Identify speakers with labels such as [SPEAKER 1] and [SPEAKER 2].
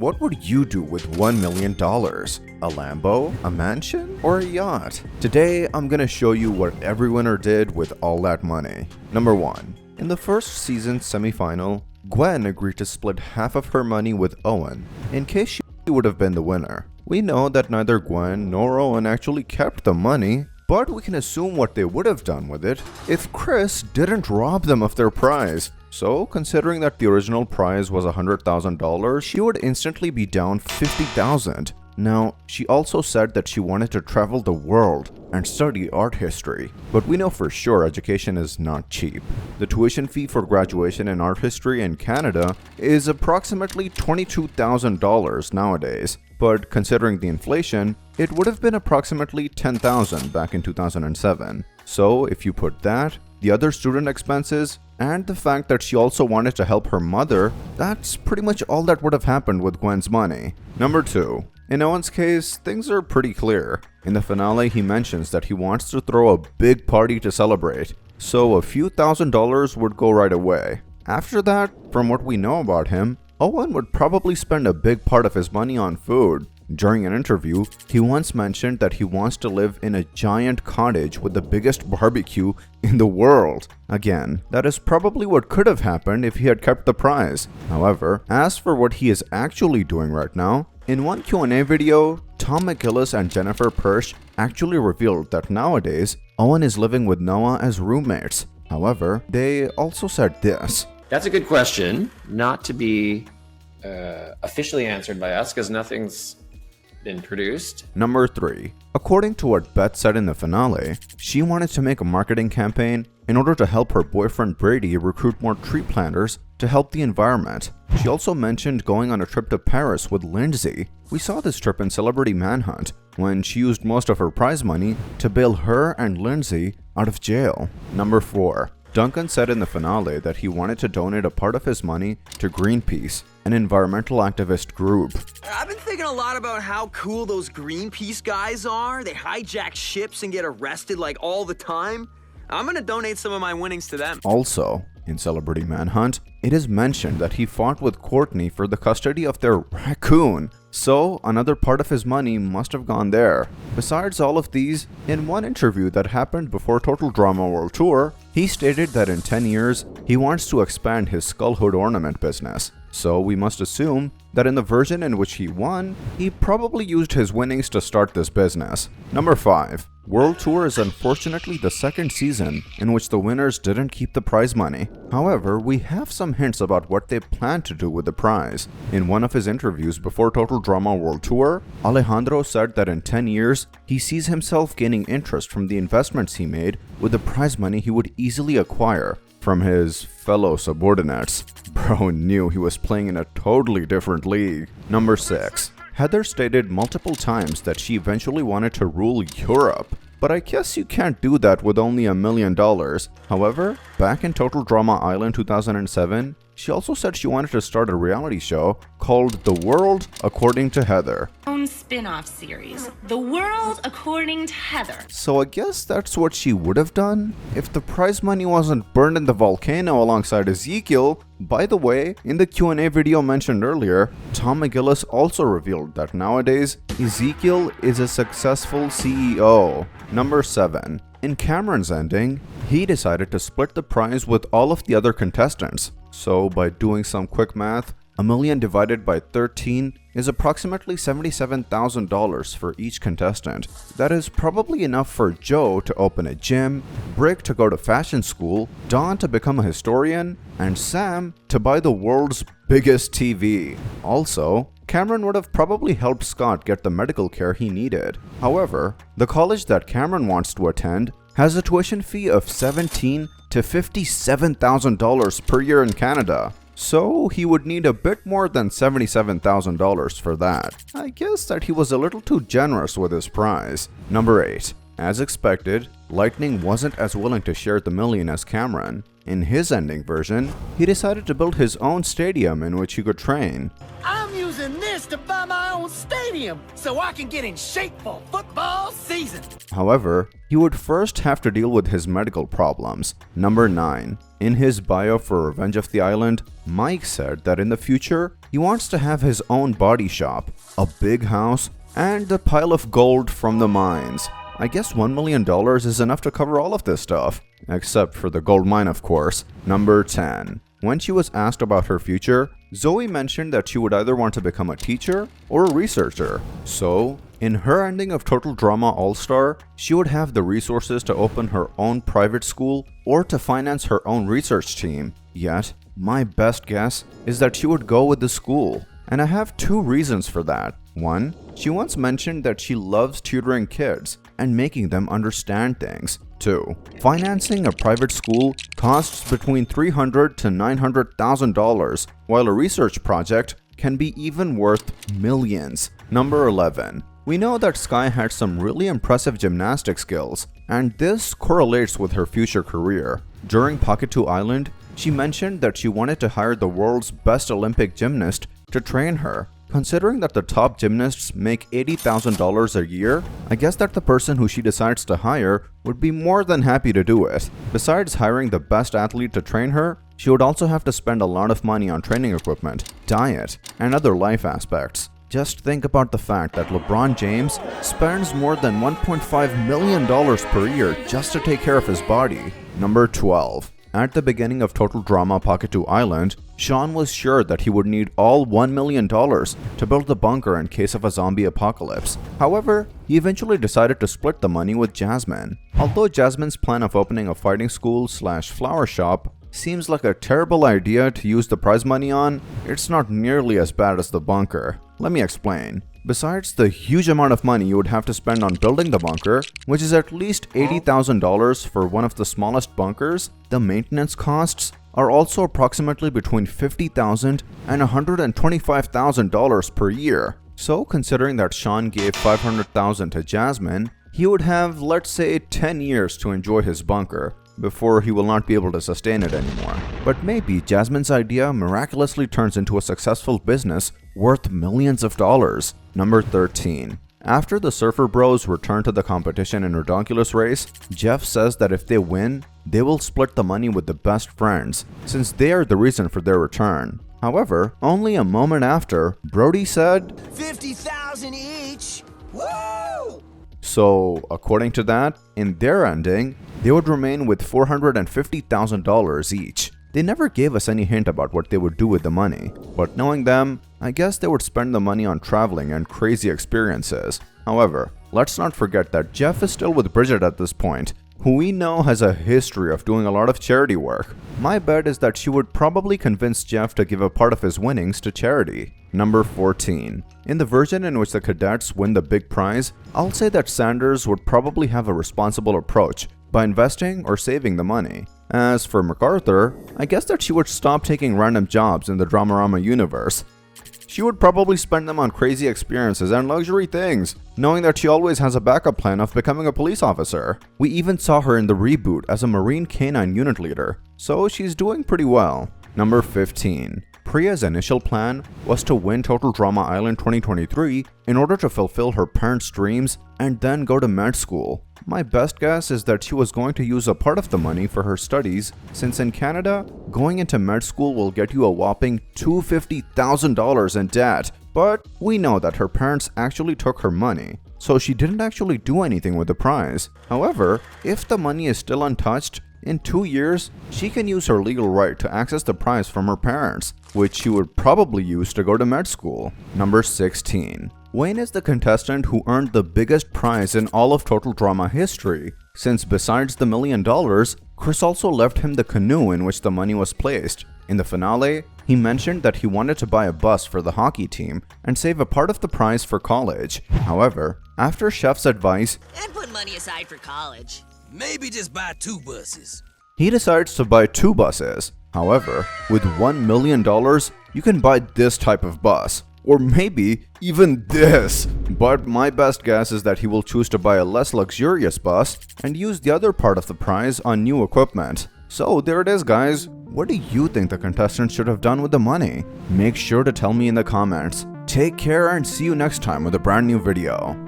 [SPEAKER 1] What would you do with $1 million? A Lambo, a mansion, or a yacht? Today, I'm gonna show you what every winner did with all that money. Number 1. In the first season semi-final, Gwen agreed to split half of her money with Owen, in case she would have been the winner. We know that neither Gwen nor Owen actually kept the money, but we can assume what they would have done with it if Chris didn't rob them of their prize. So, considering that the original prize was $100,000, she would instantly be down $50,000. Now, she also said that she wanted to travel the world and study art history, but we know for sure education is not cheap. The tuition fee for graduation in art history in Canada is approximately $22,000 nowadays, but considering the inflation, it would have been approximately $10,000 back in 2007. So, if you put that, the other student expenses, and the fact that she also wanted to help her mother, that's pretty much all that would have happened with Gwen's money. Number 2. In Owen's case, things are pretty clear. In the finale, he mentions that he wants to throw a big party to celebrate, so a few $1,000s would go right away. After that, from what we know about him, Owen would probably spend a big part of his money on food. During an interview, he once mentioned that he wants to live in a giant cottage with the biggest barbecue in the world. Again, that is probably what could have happened if he had kept the prize. However, as for what he is actually doing right now, in one Q&A video, Tom McGillis and Jennifer Persh actually revealed that nowadays, Owen is living with Noah as roommates. However, they also said this.
[SPEAKER 2] That's a good question, not to be officially answered by us because nothing's been produced.
[SPEAKER 1] Number 3. According to what Beth said in the finale, she wanted to make a marketing campaign in order to help her boyfriend Brady recruit more tree planters to help the environment. She also mentioned going on a trip to Paris with Lindsay. We saw this trip in Celebrity Manhunt when she used most of her prize money to bail her and Lindsay out of jail. Number 4. Duncan said in the finale that he wanted to donate a part of his money to Greenpeace, an environmental activist group.
[SPEAKER 3] I've been thinking a lot about how cool those Greenpeace guys are. They hijack ships and get arrested like all the time. I'm gonna donate some of my winnings to them.
[SPEAKER 1] Also, in Celebrity Manhunt, it is mentioned that he fought with Courtney for the custody of their raccoon, so another part of his money must have gone there. Besides all of these, in one interview that happened before Total Drama World Tour, he stated that in 10 years, he wants to expand his skull hood ornament business. So we must assume that in the version in which he won, he probably used his winnings to start this business. Number 5. World Tour is unfortunately the second season in which the winners didn't keep the prize money. However, we have some hints about what they plan to do with the prize. In one of his interviews before Total Drama World Tour, Alejandro said that in 10 years, he sees himself gaining interest from the investments he made with the prize money he would easily acquire from his fellow subordinates. Bro knew he was playing in a totally different league. Number 6. Heather stated multiple times that she eventually wanted to rule Europe, but I guess you can't do that with only $1 million. However, back in Total Drama Island 2007, she also said she wanted to start a reality show called The World According to Heather.
[SPEAKER 4] Own spin-off series, The World According to Heather.
[SPEAKER 1] So I guess that's what she would have done if the prize money wasn't burned in the volcano alongside Ezekiel. By the way, in the Q&A video mentioned earlier, Tom McGillis also revealed that nowadays, Ezekiel is a successful CEO. Number 7. In Cameron's ending, he decided to split the prize with all of the other contestants. So by doing some quick math, $1 million divided by 13 is approximately $77,000 for each contestant. That is probably enough for Joe to open a gym, Brick to go to fashion school, Dawn to become a historian, and Sam to buy the world's biggest TV. Also, Cameron would have probably helped Scott get the medical care he needed. However, the college that Cameron wants to attend has a tuition fee of $17,000 to $57,000 per year in Canada. So he would need a bit more than $77,000 for that. I guess that he was a little too generous with his prize. Number 8. As expected, Lightning wasn't as willing to share the $1 million as Cameron. In his ending version, he decided to build his own stadium in which he could train.
[SPEAKER 5] I'm using using this to buy my own stadium so I can get in shape for football season.
[SPEAKER 1] However, he would first have to deal with his medical problems. Number 9. In his bio for Revenge of the Island, Mike said that in the future, he wants to have his own body shop, a big house, and a pile of gold from the mines. I guess $1 million is enough to cover all of this stuff. Except for the gold mine, of course. Number 10. When she was asked about her future, Zoey mentioned that she would either want to become a teacher or a researcher. So, in her ending of Total Drama All-Star, she would have the resources to open her own private school or to finance her own research team. Yet, my best guess is that she would go with the school. And I have 2 reasons for that. 1. She once mentioned that she loves tutoring kids and making them understand things. 2. Financing a private school costs between $300,000 to $900,000, while a research project can be even worth millions. Number 11. We know that Sky had some really impressive gymnastic skills, and this correlates with her future career. During Pocket 2 Island, she mentioned that she wanted to hire the world's best Olympic gymnast to train her. Considering that the top gymnasts make $80,000 a year, I guess that the person who she decides to hire would be more than happy to do it. Besides hiring the best athlete to train her, she would also have to spend a lot of money on training equipment, diet, and other life aspects. Just think about the fact that LeBron James spends more than $1.5 million per year just to take care of his body. Number 12. At the beginning of Total Drama Pocket 2 Island, Shawn was sure that he would need all $1 million to build the bunker in case of a zombie apocalypse. However, he eventually decided to split the money with Jasmine. Although Jasmine's plan of opening a fighting school/flower shop seems like a terrible idea to use the prize money on, it's not nearly as bad as the bunker. Let me explain. Besides the huge amount of money you would have to spend on building the bunker, which is at least $80,000 for one of the smallest bunkers, the maintenance costs are also approximately between $50,000 and $125,000 per year. So considering that Shawn gave $500,000 to Jasmine, he would have, let's say, 10 years to enjoy his bunker before he will not be able to sustain it anymore. But maybe Jasmine's idea miraculously turns into a successful business worth millions of dollars. Number 13. After the Surfer Bros return to the competition in Redonkulous Race, Jeff says that if they win, they will split the money with the best friends, since they are the reason for their return. However, only a moment after, Brody said,
[SPEAKER 5] $50,000 each. Woo!
[SPEAKER 1] So, according to that, in their ending, they would remain with $450,000 each. They never gave us any hint about what they would do with the money, but knowing them, I guess they would spend the money on traveling and crazy experiences. However, let's not forget that Jeff is still with Bridget at this point, who we know has a history of doing a lot of charity work. My bet is that she would probably convince Jeff to give a part of his winnings to charity. Number 14. In the version in which the cadets win the big prize, I'll say that Sanders would probably have a responsible approach by investing or saving the money. As for MacArthur, I guess that she would stop taking random jobs in the Dramarama universe. She would probably spend them on crazy experiences and luxury things, knowing that she always has a backup plan of becoming a police officer. We even saw her in the reboot as a Marine Canine unit leader, so she's doing pretty well. Number 15. Priya's initial plan was to win Total Drama Island 2023 in order to fulfill her parents' dreams and then go to med school. My best guess is that she was going to use a part of the money for her studies, since in Canada, going into med school will get you a whopping $250,000 in debt. But we know that her parents actually took her money, so she didn't actually do anything with the prize. However, if the money is still untouched, in 2 years, she can use her legal right to access the prize from her parents, which she would probably use to go to med school. Number 16. Wayne is the contestant who earned the biggest prize in all of Total Drama history, since besides the $1 million, Chris also left him the canoe in which the money was placed. In the finale, he mentioned that he wanted to buy a bus for the hockey team and save a part of the prize for college. However, after Chef's advice,
[SPEAKER 6] And put money aside for college.
[SPEAKER 5] Maybe just buy 2 buses.
[SPEAKER 1] he decides to buy 2 buses. However, with $1 million, you can buy this type of bus. Or maybe even this. But my best guess is that he will choose to buy a less luxurious bus and use the other part of the prize on new equipment. So there it is, guys. What do you think the contestants should have done with the money? Make sure to tell me in the comments. Take care and see you next time with a brand new video.